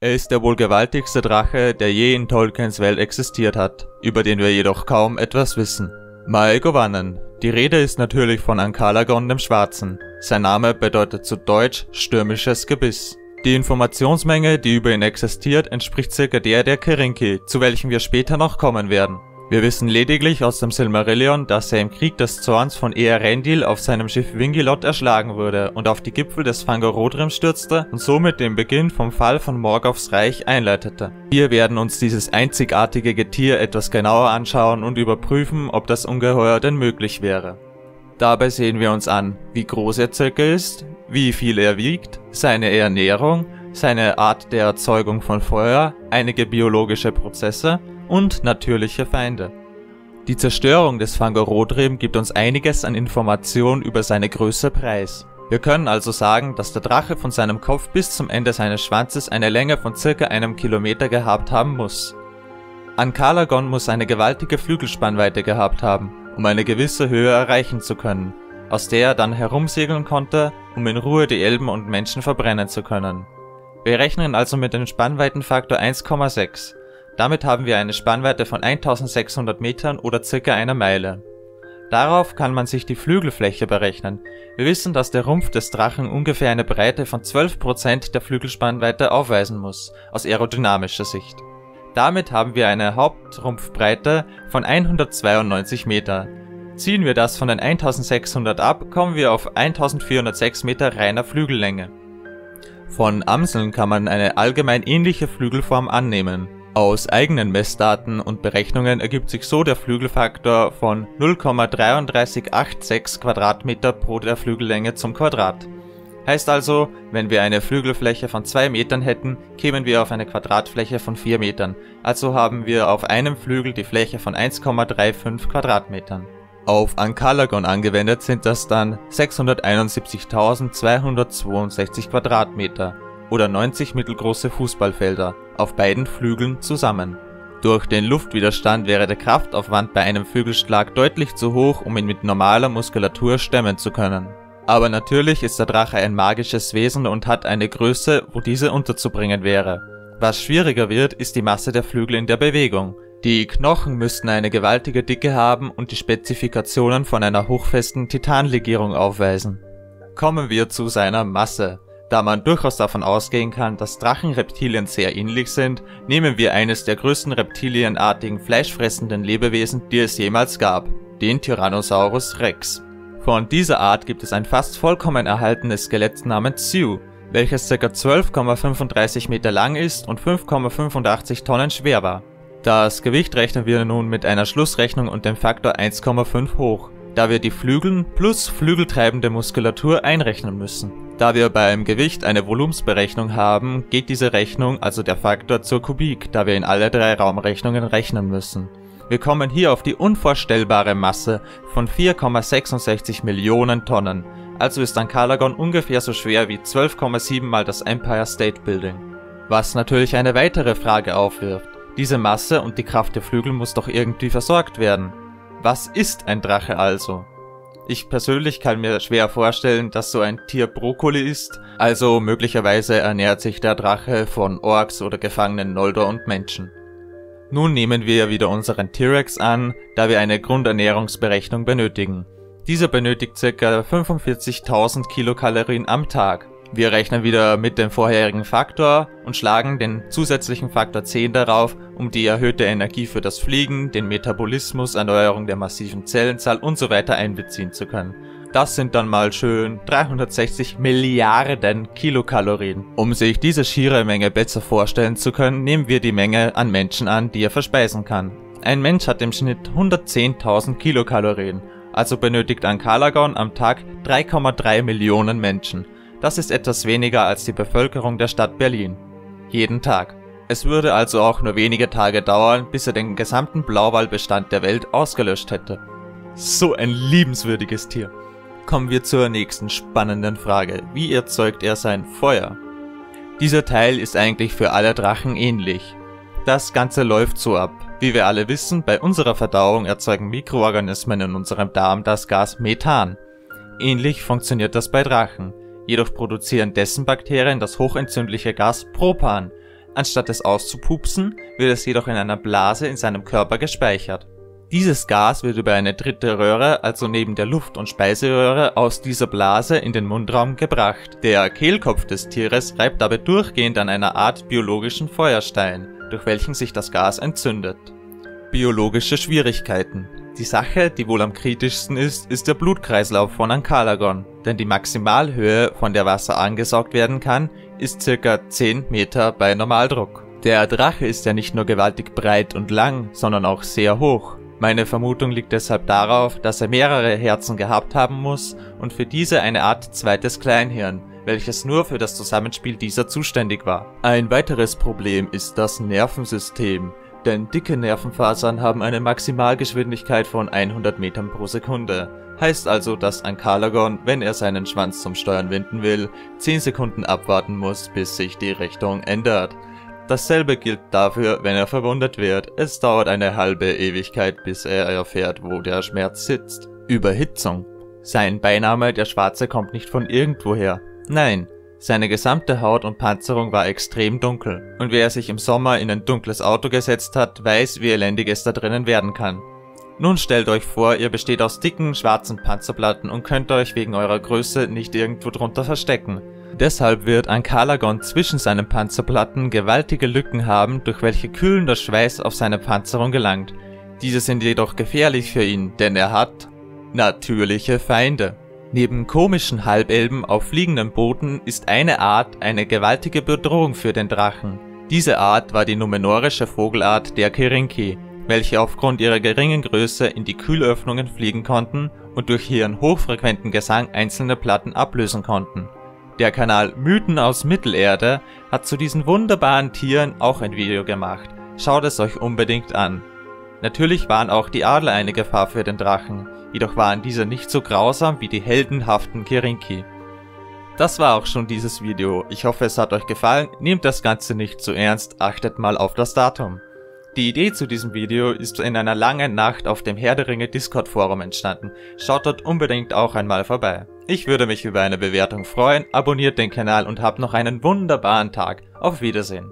Er ist der wohl gewaltigste Drache, der je in Tolkiens Welt existiert hat, über den wir jedoch kaum etwas wissen. Maegowannen. Die Rede ist natürlich von Ankalagon dem Schwarzen. Sein Name bedeutet zu Deutsch stürmisches Gebiss. Die Informationsmenge, die über ihn existiert, entspricht circa der Kerinki, zu welchem wir später noch kommen werden. Wir wissen lediglich aus dem Silmarillion, dass er im Krieg des Zorns von Eärendil auf seinem Schiff Vingilot erschlagen wurde und auf die Gipfel des Fangorhrodrim stürzte und somit den Beginn vom Fall von Morgoths Reich einleitete. Wir werden uns dieses einzigartige Getier etwas genauer anschauen und überprüfen, ob das Ungeheuer denn möglich wäre. Dabei sehen wir uns an, wie groß er circa ist, wie viel er wiegt, seine Ernährung, seine Art der Erzeugung von Feuer, einige biologische Prozesse und natürliche Feinde. Die Zerstörung des Fangorhrodrim gibt uns einiges an Informationen über seine Größe preis. Wir können also sagen, dass der Drache von seinem Kopf bis zum Ende seines Schwanzes eine Länge von circa 1 Kilometer gehabt haben muss. Ankalagon muss eine gewaltige Flügelspannweite gehabt haben, um eine gewisse Höhe erreichen zu können, aus der er dann herumsegeln konnte, um in Ruhe die Elben und Menschen verbrennen zu können. Wir rechnen also mit dem Spannweitenfaktor 1,6. Damit haben wir eine Spannweite von 1600 Metern oder circa einer Meile. Darauf kann man sich die Flügelfläche berechnen. Wir wissen, dass der Rumpf des Drachen ungefähr eine Breite von 12% der Flügelspannweite aufweisen muss, aus aerodynamischer Sicht. Damit haben wir eine Hauptrumpfbreite von 192 Meter. Ziehen wir das von den 1600 ab, kommen wir auf 1406 Meter reiner Flügellänge. Von Amseln kann man eine allgemein ähnliche Flügelform annehmen. Aus eigenen Messdaten und Berechnungen ergibt sich so der Flügelfaktor von 0,3386 Quadratmeter pro der Flügellänge zum Quadrat. Heißt also, wenn wir eine Flügelfläche von 2 Metern hätten, kämen wir auf eine Quadratfläche von 4 Metern. Also haben wir auf einem Flügel die Fläche von 1,35 Quadratmetern. Auf Ankalagon angewendet sind das dann 671.262 Quadratmeter oder 90 mittelgroße Fußballfelder auf beiden Flügeln zusammen. Durch den Luftwiderstand wäre der Kraftaufwand bei einem Flügelschlag deutlich zu hoch, um ihn mit normaler Muskulatur stemmen zu können. Aber natürlich ist der Drache ein magisches Wesen und hat eine Größe, wo diese unterzubringen wäre. Was schwieriger wird, ist die Masse der Flügel in der Bewegung. Die Knochen müssten eine gewaltige Dicke haben und die Spezifikationen von einer hochfesten Titanlegierung aufweisen. Kommen wir zu seiner Masse. Da man durchaus davon ausgehen kann, dass Drachenreptilien sehr ähnlich sind, nehmen wir eines der größten reptilienartigen fleischfressenden Lebewesen, die es jemals gab, den Tyrannosaurus Rex. Von dieser Art gibt es ein fast vollkommen erhaltenes Skelett namens Sioux, welches ca. 12,35 Meter lang ist und 5,85 Tonnen schwer war. Das Gewicht rechnen wir nun mit einer Schlussrechnung und dem Faktor 1,5 hoch, da wir die Flügeln plus flügeltreibende Muskulatur einrechnen müssen. Da wir beim Gewicht eine Volumensberechnung haben, geht diese Rechnung, also der Faktor, zur Kubik, da wir in alle 3 Raumrechnungen rechnen müssen. Wir kommen hier auf die unvorstellbare Masse von 4,66 Millionen Tonnen, also ist Ankalagon ungefähr so schwer wie 12,7 mal das Empire State Building. Was natürlich eine weitere Frage aufwirft. Diese Masse und die Kraft der Flügel muss doch irgendwie versorgt werden. Was ist ein Drache also? Ich persönlich kann mir schwer vorstellen, dass so ein Tier Brokkoli ist, also möglicherweise ernährt sich der Drache von Orks oder gefangenen Noldor und Menschen. Nun nehmen wir wieder unseren T-Rex an, da wir eine Grundernährungsberechnung benötigen. Dieser benötigt ca. 45.000 Kilokalorien am Tag. Wir rechnen wieder mit dem vorherigen Faktor und schlagen den zusätzlichen Faktor 10 darauf, um die erhöhte Energie für das Fliegen, den Metabolismus, Erneuerung der massiven Zellenzahl usw. einbeziehen zu können. Das sind dann mal schön 360 Milliarden Kilokalorien. Um sich diese schiere Menge besser vorstellen zu können, nehmen wir die Menge an Menschen an, die er verspeisen kann. Ein Mensch hat im Schnitt 110.000 Kilokalorien, also benötigt Ankalagon am Tag 3,3 Millionen Menschen. Das ist etwas weniger als die Bevölkerung der Stadt Berlin. Jeden Tag. Es würde also auch nur wenige Tage dauern, bis er den gesamten Blauwalbestand der Welt ausgelöscht hätte. So ein liebenswürdiges Tier. Kommen wir zur nächsten spannenden Frage. Wie erzeugt er sein Feuer? Dieser Teil ist eigentlich für alle Drachen ähnlich. Das Ganze läuft so ab. Wie wir alle wissen, bei unserer Verdauung erzeugen Mikroorganismen in unserem Darm das Gas Methan. Ähnlich funktioniert das bei Drachen. Jedoch produzieren dessen Bakterien das hochentzündliche Gas Propan. Anstatt es auszupupsen, wird es jedoch in einer Blase in seinem Körper gespeichert. Dieses Gas wird über eine dritte Röhre, also neben der Luft- und Speiseröhre, aus dieser Blase in den Mundraum gebracht. Der Kehlkopf des Tieres reibt dabei durchgehend an einer Art biologischen Feuerstein, durch welchen sich das Gas entzündet. Biologische Schwierigkeiten. Die Sache, die wohl am kritischsten ist der Blutkreislauf von Ankalagon, denn die Maximalhöhe, von der Wasser angesaugt werden kann, ist ca. 10 Meter bei Normaldruck. Der Drache ist ja nicht nur gewaltig breit und lang, sondern auch sehr hoch. Meine Vermutung liegt deshalb darauf, dass er mehrere Herzen gehabt haben muss und für diese eine Art zweites Kleinhirn, welches nur für das Zusammenspiel dieser zuständig war. Ein weiteres Problem ist das Nervensystem, denn dicke Nervenfasern haben eine Maximalgeschwindigkeit von 100 Metern pro Sekunde. Heißt also, dass Ankalagon, wenn er seinen Schwanz zum Steuern wenden will, 10 Sekunden abwarten muss, bis sich die Richtung ändert. Dasselbe gilt dafür, wenn er verwundet wird. Es dauert eine halbe Ewigkeit, bis er erfährt, wo der Schmerz sitzt. Überhitzung. Sein Beiname, der Schwarze, kommt nicht von irgendwoher. Nein, seine gesamte Haut und Panzerung war extrem dunkel. Und wer sich im Sommer in ein dunkles Auto gesetzt hat, weiß, wie elendig es da drinnen werden kann. Nun stellt euch vor, ihr besteht aus dicken, schwarzen Panzerplatten und könnt euch wegen eurer Größe nicht irgendwo drunter verstecken. Deshalb wird Ankalagon zwischen seinen Panzerplatten gewaltige Lücken haben, durch welche kühlender Schweiß auf seine Panzerung gelangt. Diese sind jedoch gefährlich für ihn, denn er hat natürliche Feinde. Neben komischen Halbelben auf fliegenden Booten ist eine Art eine gewaltige Bedrohung für den Drachen. Diese Art war die numenorische Vogelart der Kerinki, welche aufgrund ihrer geringen Größe in die Kühlöffnungen fliegen konnten und durch ihren hochfrequenten Gesang einzelne Platten ablösen konnten. Der Kanal Mythen aus Mittelerde hat zu diesen wunderbaren Tieren auch ein Video gemacht. Schaut es euch unbedingt an. Natürlich waren auch die Adler eine Gefahr für den Drachen, jedoch waren diese nicht so grausam wie die heldenhaften Kerinki. Das war auch schon dieses Video. Ich hoffe, es hat euch gefallen. Nehmt das Ganze nicht zu ernst, achtet mal auf das Datum. Die Idee zu diesem Video ist in einer langen Nacht auf dem Herr der Ringe Discord Forum entstanden. Schaut dort unbedingt auch einmal vorbei. Ich würde mich über eine Bewertung freuen, abonniert den Kanal und habt noch einen wunderbaren Tag. Auf Wiedersehen.